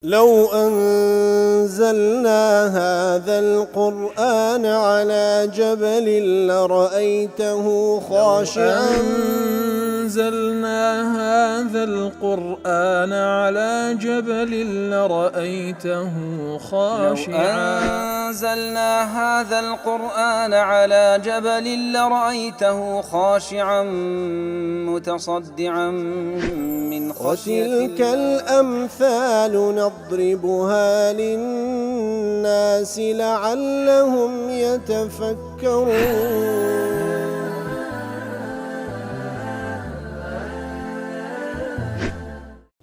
لو أنزلنا هذا القرآن على جبل لرأيته خاشعا أنزلنا هذا القرآن على جبل لرأيته خاشعا أنزلنا هذا القرآن على جبل لرأيته خاشعا متصدعا من خشية وتلك الأمثال نضربها للناس لعلهم يتفكرون.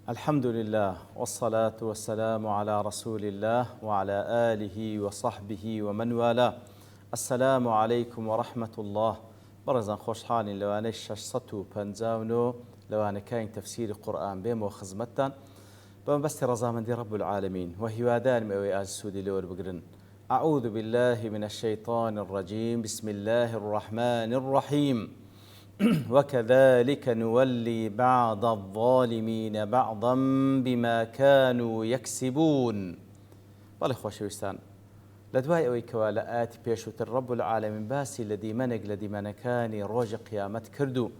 الحمد لله والصلاة والسلام على رسول الله وعلى آله وصحبه ومن والاه. السلام عليكم ورحمة الله. برزان خوشحالين لواني شاشصتو بانزاونو لواني كاين تفسير القرآن بهم وخزمتان بس رزامن دي رب العالمين وهوادان مئوي السودي لور بقرن. أعوذ بالله من الشيطان الرجيم. بسم الله الرحمن الرحيم. وكذلك نولي بعض الظالمين بعضا بما كانوا يكسبون. بالله خوشويستان لدواي اوي كوالآت بيشوت الرب العالمين باسي لدي منكاني روج قيامت كردو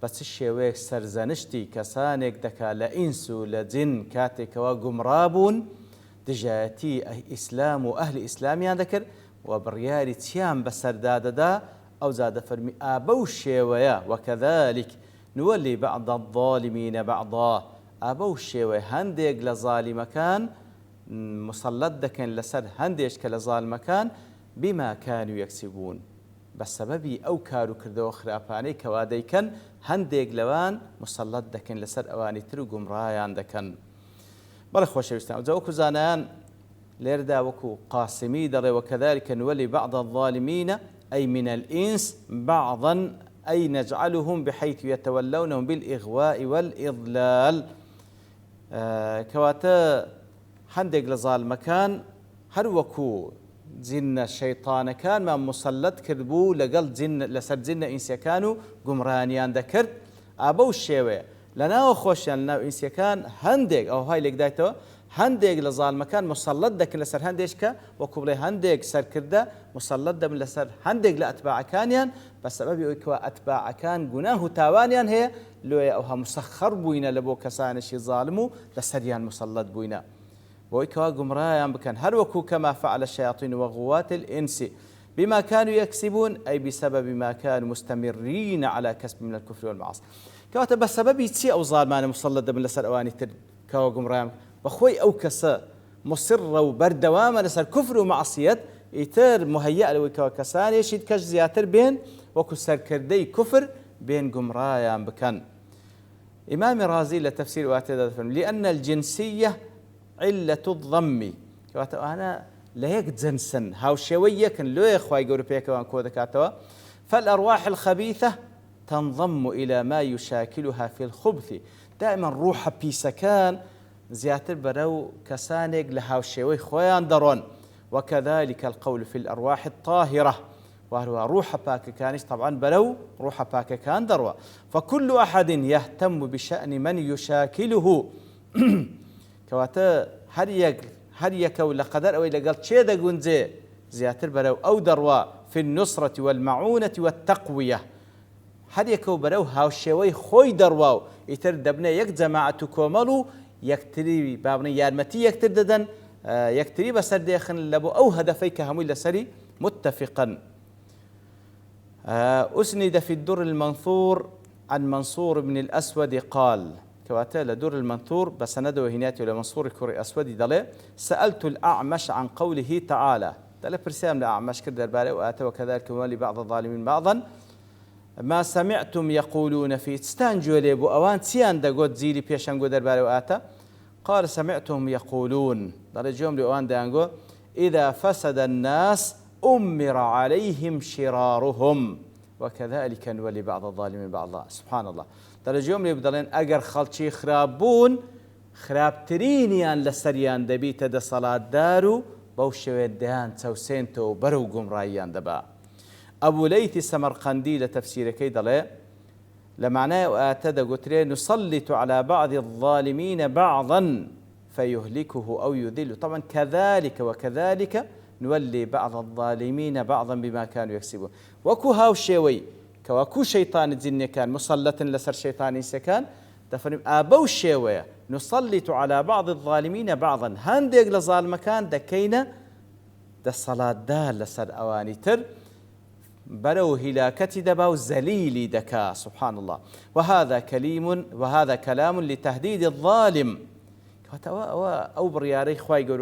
بس الشيويك سرزنشتي كسانك دكا لإنسو لجن كاتك وقمرابون دجاتي إسلام وأهل إسلاميان ذكر وبرياري تيام بسرداد دا أو زاد فرمي أبو الشيوية. وكذلك نولي بعض الظالمين بعضا أبو الشيوية هندق لظالم كان مسلط دكن لسر هنديش كلظالم كان بما كانوا يكسبون بسبب أو كارو كردو خراباني كوادي كان هندق لوان مسلط دكن لسر أواني ترو قمرايان دكن. بل خوش وستان وزوكو زانان ليردا وكو قاسمي در. وكذلك نولي بعض الظالمين أي من الإنس بعضا أي نجعلهم بحيث يتولونهم بالإغواء والإضلال. كواتا هندق لظال مكان هر وكو زن الشيطان كان ما مسلط كربو لقل زن لسر زن إنسيا كانوا قمرانيان ذكرت أبو الشيوية لنا وخوشيان لنا إنسيا كان هندق أو هاي لك دايتو هندق لظال مكان مسلط دك لسر هندشكا وكبري هندق سر كرده مسلط دم لسر هندق لأتباع كانيان بسبب يكوا أتباع كان جناه تاوانيان هي لو أوها مسخر بوينا لبو كسانشي ظالمو لسريان مسلط بوينا ويكوا قمرايان بكان هروكو كما فعل الشياطين وغوات الإنس بما كانوا يكسبون أي بسبب ما كانوا مستمرين على كسب من الكفر والمعاصي. كواتا بسبب يتسي أو ظالمان مسلط دم لسر أواني تر كوا قمرايان بخوي أو كسا مصر وبردوام لسر كفر ومعصية يتر مهيأ لو كسان يشيد كش زياتر بين وكسر كردي كفر بين قمرايان بكان. إمام رازي لتفسير واتدا لأن الجنسية علة الضم. أنا لا يجزنسن هاو شوية كن لو يخوي يقولوا بيك وان كوذا كاتوا فالأرواح الخبيثة تنضم إلى ما يشاكلها في الخبث. دائما روح بيسكان زياتر برو كسانق لهاو شوي خويان درون. وكذلك القول في الأرواح الطاهرة وهو روح باك كانش طبعا برو روح باك كان دروا. فكل أحد يهتم بشأن من يشاكله كواتا هر يكو لقدر أو إلا قلت شيء دا قنزي زياتر برو أو دروا في النصرة والمعونة والتقوية هر يكو برو هاو شوي خوي درواو يتر دبنا يك جماعة كوملو يكتري بابني يارمتي يكتر ددن يكتري بسر ديخن لبو أو هدفيك همي لسري متفقا. أسند في الدر المنثور عن منصور بن الأسود قال كواتا لدر المنثور بسنده هناتي لمنصور كوري أسود دلي سألت الأعمش عن قوله تعالى دلي برسام لأعمش كدر بالي وآتا وكذلك ولي بعض الظالمين بعضا ما سمعتم يقولون في تستانجوا ليبو أوان تيان دا قد زيلي بيشان قدر بالي وآتا قال سمعتهم يقولون دلي جوم لأوان دانقو إذا فسد الناس أمر عليهم شرارهم وكذلك نولي بعض الظالمين بعضا. سبحان الله درجهم لي بدلين أجر خلشي خرابون خرابترينيان لسريان دبيت دا صلاة دارو بوشوي الدهان توسينتو برو قمرايان دبا. أبو ليث السمرقندي لتفسير كيدلي لمعناه وآتد قترين نسلط على بعض الظالمين بعضا فيهلكه أو يذل. طبعا كذلك وكذلك نولي بعض الظالمين بعضا بما كانوا يكسبون. وكو هاو شيوي كوكو شيطان الجن كان مسلط لسر شيطان كان دفرم أبو شيوي نسلط على بعض الظالمين بعضا هندق لظالم كان دكينا دا الصلاة دا لسر أواني تر برو هلاكتي دباو زليلي دكا سبحان الله. وهذا كلام لتهديد الظالم أو برياري خواي يقول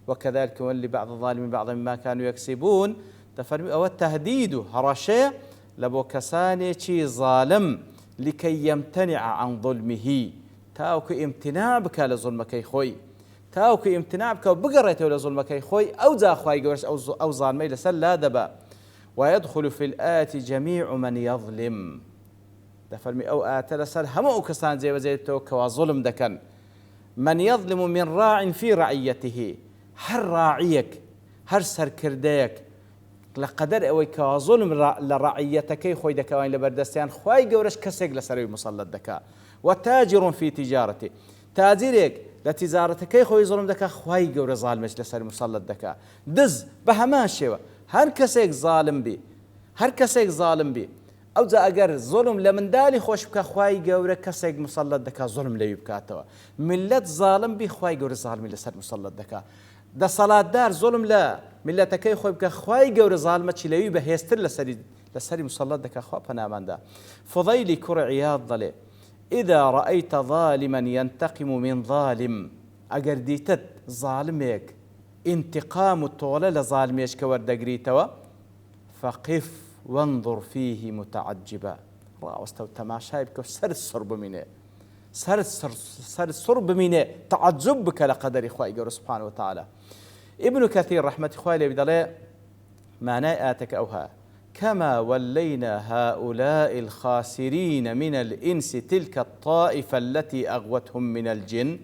وكذلك ولي بعض الظالمين بعضا مما كانوا يكسبون تفرمي أو التهديد هرشي لبو كساني شي ظالم لكي يمتنع عن ظلمه تاوك امتناع بك لظلمك خوي تاوك امتناع بك وبقريته لظلمك خوي أو زا خواي يقول أو ظالمي لسل لا دبا. ويدخل في الآية جميع من يظلم تفرمي أو آت لسل همو كسان زي وزيتو كوظلم دكن من يظلم من راع في رعيته هر راعيك هر سركرديك لقدر أوي كظلم لرعيتك خوي دكوين لبردستيان خوي جورش كسيق لسروي مسلط دكا. وتاجر في تجارته تاجرك لتجارتك خوي ظلم دكا خوي جور ظالمش لسروي مسلط دكا. دز بهمان شوا هر كسيق ظالم بي أو زا أجر ظلم لمن دالي خوش بك خواي جورة كسيق مسلط دكا ظلم لي بكاتوا ملت ظالم بي خواي جورة ظالم لسر مسلط دكا. دا صلاة دار ظلم لا ملتك خوي بك خواي جورة ظالمة لي بهيستر لسر مسلط دكا خوا بنامان دا. فضيلي كر عياض ضلي إذا رأيت ظالما ينتقم من ظالم أجر ديتت ظالمك انتقام الطولة لظالميش كوردقريتوا فقف وانظر فيه متعجبا. واستو تماشاي بك سر الصرب منه سر الصرب منه تعجبك لقدر إخوائي سبحانه وتعالى. ابن كثير رحمة إخوائي بدلي معنى آتك أوها كما ولينا هؤلاء الخاسرين من الإنس تلك الطائفة التي أغوتهم من الجن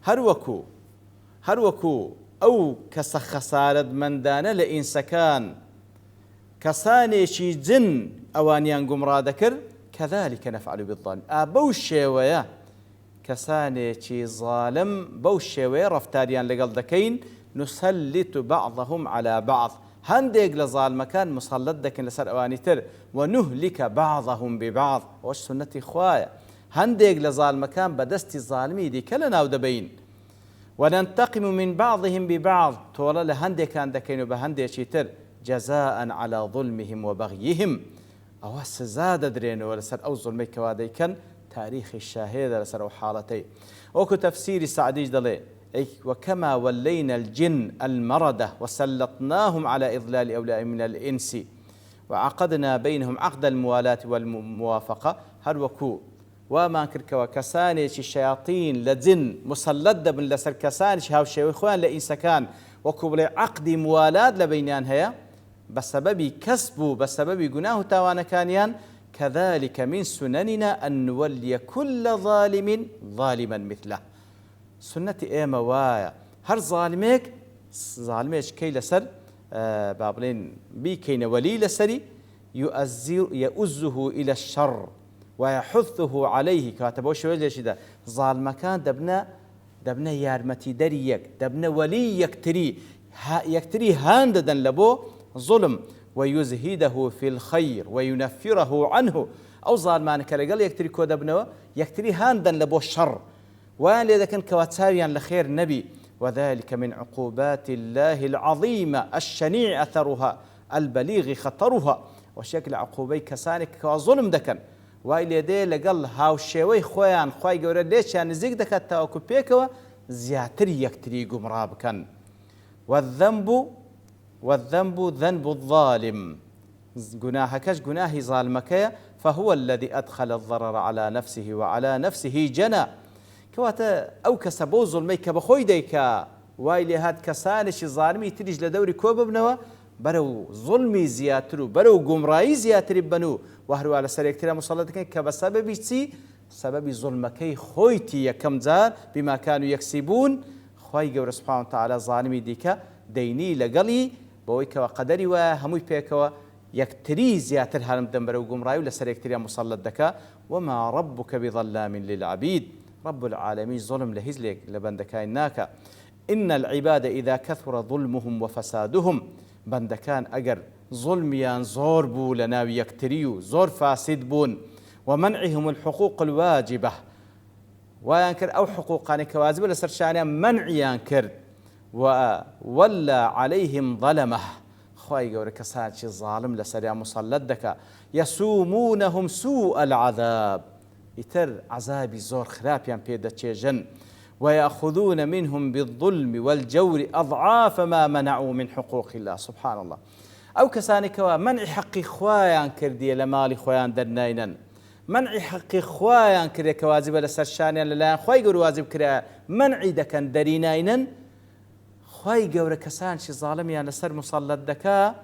هروكو أو كسخسارد من دان لإنسكان كسانيشي جن أوانيان قمرا ذكر كذلك نفعل بالظالم. بوشيويا كسانيشي ظالم بوشيويا رفتاريان لقل ذكين نسلط بعضهم على بعض هندق لظالم كان مسلط ذكين لسر أواني تر ونهلك بعضهم ببعض. وش سنتي خوايا هندق لظالم كان بدست الظالمي دي كلنا ودبين وننتقم من بعضهم ببعض طولا لهندي كان دكين وبهندي شيتر جزاء على ظلمهم وبغيهم. أو سزاد درين ولسر أو ظلمي كوادي كان تاريخ الشاهد لسر أو حالتي. وكو تفسير سعديج دلي وكما ولينا الجن المردة وسلطناهم على إضلال أولئك من الإنس وعقدنا بينهم عقد الموالاة والموافقة هروكو وما كرك وكسانيش الشياطين لجن مسلط من لسر كسانيش هاو شيخوان لإنسكان وكبر عقد موالاد لبينان هيا بسبب كسبه بسبب جناه تاوانا كانيان. كذلك من سنننا أن نولي كل ظالم ظالما مثله. سنة إيما وايا هر ظالميش كي لسر بابلين بي كي ولي لسري يؤزه إلى الشر ويحثه عليه كاتبوا شوي ليش ده ظالم كان دبنا يارمتي دريك دبنا ولي يكتري هانددا لبو ظلم ويزهده في الخير وينفره عنه. أو ظالمان كالقال يكتري كو دبنا يكتري هاندا لبو الشر وان إذا كان كواتساويا لخير النبي. وذلك من عقوبات الله العظيمة الشنيع أثرها البليغ خطرها. وشكل عقوبي كسانك كظلم دكن وإلى دي لقال هاو شوي خوان خوي جورا ليش يعني زيك دكتا أو بيكوا زياتري يكتري قمراب كان. والذنب ذنب الظالم جناحكش جناح ظالمك فهو الذي أدخل الضرر على نفسه وعلى نفسه جنى كواتا أو كسبو ظلميك بخوي ديكا وإلى هاد كسانش ظالمي تريج لدوري كوب ابنوا برو ظلمي زياترو برو قمراي زياتري بنو وهرو على سريكتنا مصلتك كبسبب سبب ظلمكي خويتي يكم زار بما كانوا يكسبون خوي جور سبحانه وتعالى ظالمي ديكا ديني لقلي بويك وقدري وهموي بيكوا يكتري زياتر هالم دمبرو قمراي ولا سريكتنا مصلت دكا وما ربك بظلام للعبيد. رب العالمين ظلم لهزلك لبندكان ناكا إن العباد إذا كثر ظلمهم وفسادهم بندكان أجر ظلميان زور بو لناوي يكتريو زور فاسد بون ومنعهم الحقوق الواجبة وينكر أو حقوقان كواجبة لسرشانيا منعيان كرد وولى عليهم ظلمه خواهي قولي كسانشي الظالم لسريا مصلدك يسومونهم سوء العذاب يتر عذابي زور خرابيان بيدا تشيجن ويأخذون منهم بالظلم والجور أضعاف ما منعوا من حقوق الله سبحان الله أو كسانك منع حق خوايان كردية لمالي خوايان درناينا منع حق خوايان كردية كواجب لسرشانيا للايان خواهي قولي واجب كردية منع دكان دريناينا خواهي قولي كسانشي ظالميان لسر مصلدك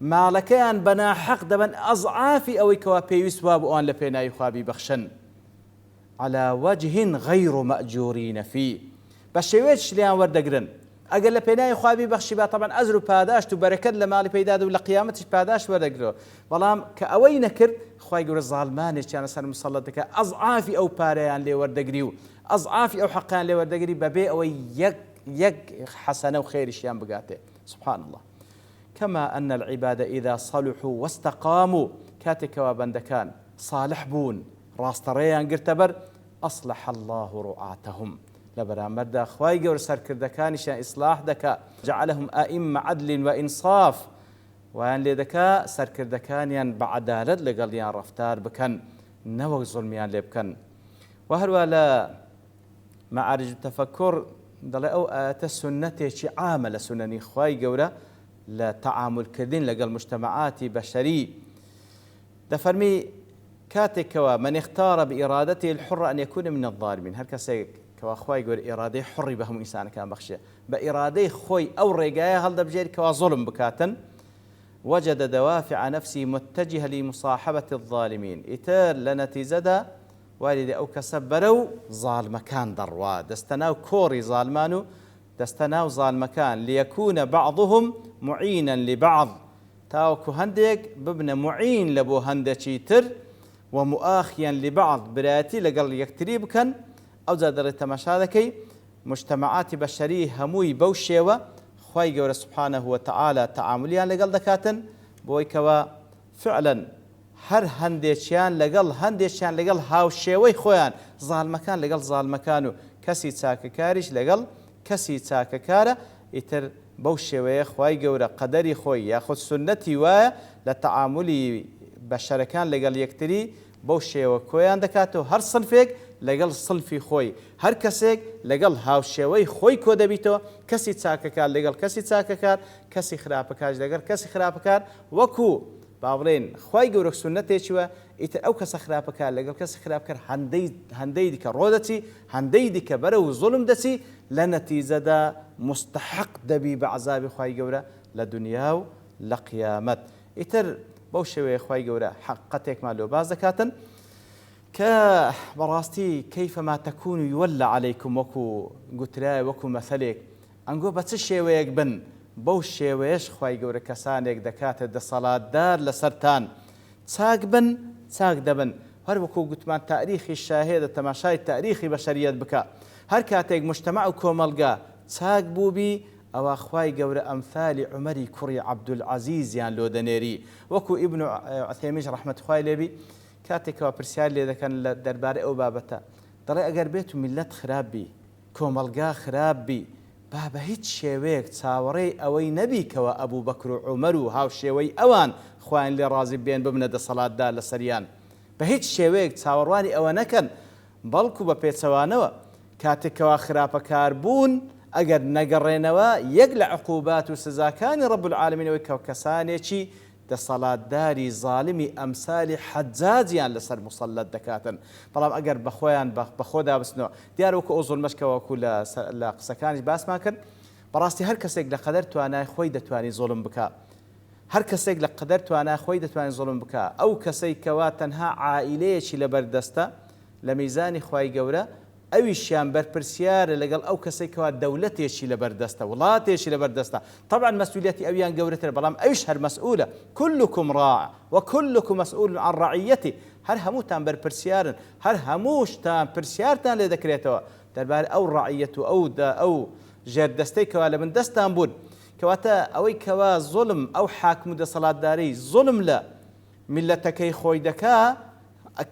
مالكيان بنا حق دبن أضعافي أو كوا بيوس وابوان لبينا يخابي بخشن على وجه غير مأجورين فيه بشويتش ليان وردقرن أقل لبينا يخابي بخشي با طبعا أزرو باداش تبركت لمالي بيداد ولا قيامتش باداش وردقرو بلام كأوي نكر خواهي قول الظالماني كان سر مصلتك أضعافي أو باريان لي وردقريو أضعافي أو حقان لي وردقري ببي أو يك حسنة وخير شيان بقاته سبحان الله كما أن العباد إذا صلحوا واستقاموا كاتك وبندكان صالح بون راستريان قرتبر أصلح الله رعاتهم لبرامر دا خواهي قول سركردكان شان إصلاح دكا جعلهم أئمة عدل وإنصاف وأن لدكا سركردكان بعدالة لقليان رفتار بكن نوغ ظلميان لبكن وهروالا معارج التفكر دل أو السنة شي عامل سنني خواهي قوله لتعامل كردين لقى المجتمعات بشري دفرمي كاتك ومن اختار بإرادته الحرة أن يكون من الظالمين هركا سيك كوا خواي يقول إرادة حر بهم إنسان كان بخشى بإرادة خوي أو رجاية هل دبجير كوا ظلم بكاتن وجد دوافع نفسه متجهة لمصاحبة الظالمين إتر لنتيزة والد أو كسبروا ظالم كان دروا دستناو كوري ظالمانو دستناو ظالمكان ليكون بعضهم معينا لبعض تاوكو هندك ببنى معين لبو هندشي تر ومؤاخيا لبعض براتي لقل يكتريب كان أو زادر التماشاذكي مجتمعات بشرية هموي بوشيوة خواهي قول سبحانه وتعالى تعامليا لقل دكاتن بويكوا فعلا هر هندشيان لقل هاوشيوي خويان ظالمكان لقل ظالمكانو كسي تاككاريش لقل كسي تاككارة يتر بوشيوي خواهي قول قدري خوي ياخذ سنتي ويا لتعاملي بشركان لقل يكتري بوشيوي كويان دكاتو هر صنفيك لقل صنفي خوي هر كسيك لقل هاوشيوي خوي كودبيتو كسي تاككار لقل كسي تاككار كسي خرابكاج لقل كسي خرابكار وكو باولين خواهي قول سنتي شوى يتر أو كسي خرابكار لقل كسي خرابكار هندي ديك رودتي هندي ديك برو ظلم دتي لنتيجة دا مستحق دبي بعذاب خواهي قول لدنياو لقيامت يتر بوشوي خواهي قول حقتك مالو بازكاتن كبراستي كيفما تكون يولى عليكم وكو قتلاي وكو مثلك أنقو بتشيويك بن بوشيويش خواهي قول كسانيك دكات دا صلاة دار لسرتان تساق بن تساق دبن هر وكو قتمان تاريخي الشاهد تماشاي التاريخي بشريات بكا هر كاتيك مجتمع كوملقا تساق بوبي أو أخواي قول أمثال عمري كري عبد العزيز يعني لو دنيري وكو ابن عثيمين رحمة خواي لبي كاتك وبرسيال لي إذا كان درباري أو بابتا دلي أقر بيتو ملت خرابي كوملقا خرابي بابا هيت شيويك تصاوري أوي نبي كوا أبو بكر وعمر هاو شيوي أوان خوان اللي رازي بين ببند صلاة دار لسريان بهيت شيويك تصاورواني أو نكن بلكو ببيت سوانوا كاتك وخرابا كاربون أقر نقرينوا يقلع عقوبات وسزاكان رب العالمين وكساني شي دا صلاة داري ظالمي أمثال حجاجيان لسر مصلات دكاتن طالما أقر بخويان بخودا بسنو ديار وكو أوزل مشكا وكو لا سكانج باس ما كان براستي هر كسيق لقدرتو أنا خوي دتواني ظلم بكا هر كسيق لقدرتو أنا خوي دتواني ظلم بكا أو كسيق واتنها عائليش لبردستا لميزاني خوي قورا أويشان بربرسيار لقال أو كسيكوا دولتيشي لبردستا ولاتيشي لبردستا طبعا مسؤوليتي أويان قورتنا بلام أيش هالمسؤولة كلكم راع وكلكم مسؤول عن رعيته هەر هەمووتان بەرپرسیارن هەر هەمووشتان پرسیارتان لێ دەکرێتەوە دەربارەی ئەو ڕەعیەت و ئەو ژێردەستەی کەوا لە بندەستان بوون کەواتە ئەوەی کەوا زوڵم ئەو حاکم و دەسەڵاتدارەی زوڵم لە میلەتەکەی خۆی دەکا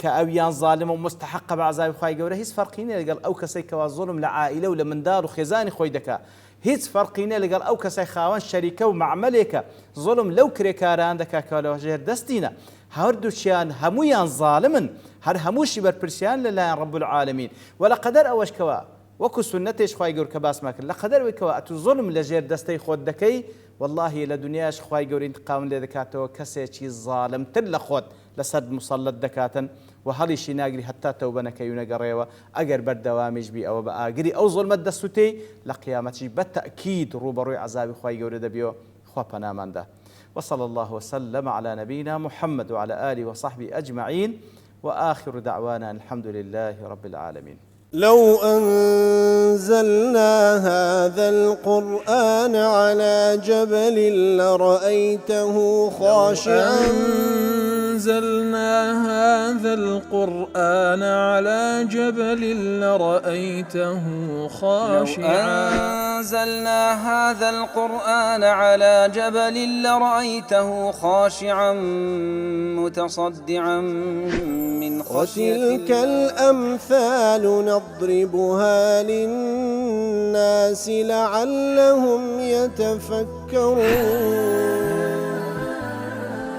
کە ئەویان زالم و مستحق بە عەزابی خوای گەورە هیچ فەرقی نییە لەگەڵ ئەو کەسەی کەوا زوڵم لە عائیلە و لە منداڵ و خێزانی خۆی دەکا هیچ فەرقی نییە لەگەڵ ئەو کەسەی خاوەن شەریکە و مەعمەلێکە زوڵم لەو کرێکاران دەکا کە لەوە ژێردەستینە هەردووچیان هەموویان زالمن هەر هەمووشی بەرپرسیان لەلایەن ڕەب العالەمین وەلەقەدەر ئەوەش کەوا وەکو سنەتێش خوای گەورە کە باسمان کرد لە قەدەرەوەی کەوا ئەتو زوڵم لە ژێر دەستەی خۆت دەکەی واللهی لە دنیاش خوای گەورە انتقام لێ دەکاتەوە کەسێکی زالمتر لە خۆت لەسەر مسەڵەت دەکاتن و هەڵیشی ناگری هەتا تەوبە نەکەی و نەگەڕێەوە ئەگەر بەردەوامیش بی ئەوە بە ئاگری ئەو زوڵمت دەسووتەی لە قیامەتیش بەتەئکید ڕوبەڕووی عەزابی خوای گەورە دەبیەوە خوا پەناماندا وصلى الله وسلم على نبينا محمد وعلى آله وصحبه أجمعين وآخر دعوانا الحمد لله رب العالمين. لو أنزلنا هذا القرآن على جبل لرأيته خاشعا أنزلنا هذا القرآن على جبل لرأيته خاشعا أنزلنا هذا القرآن على جبل لرأيته خاشعا متصدعا من خشية وتلك الأمثال نضربها للناس لعلهم يتفكرون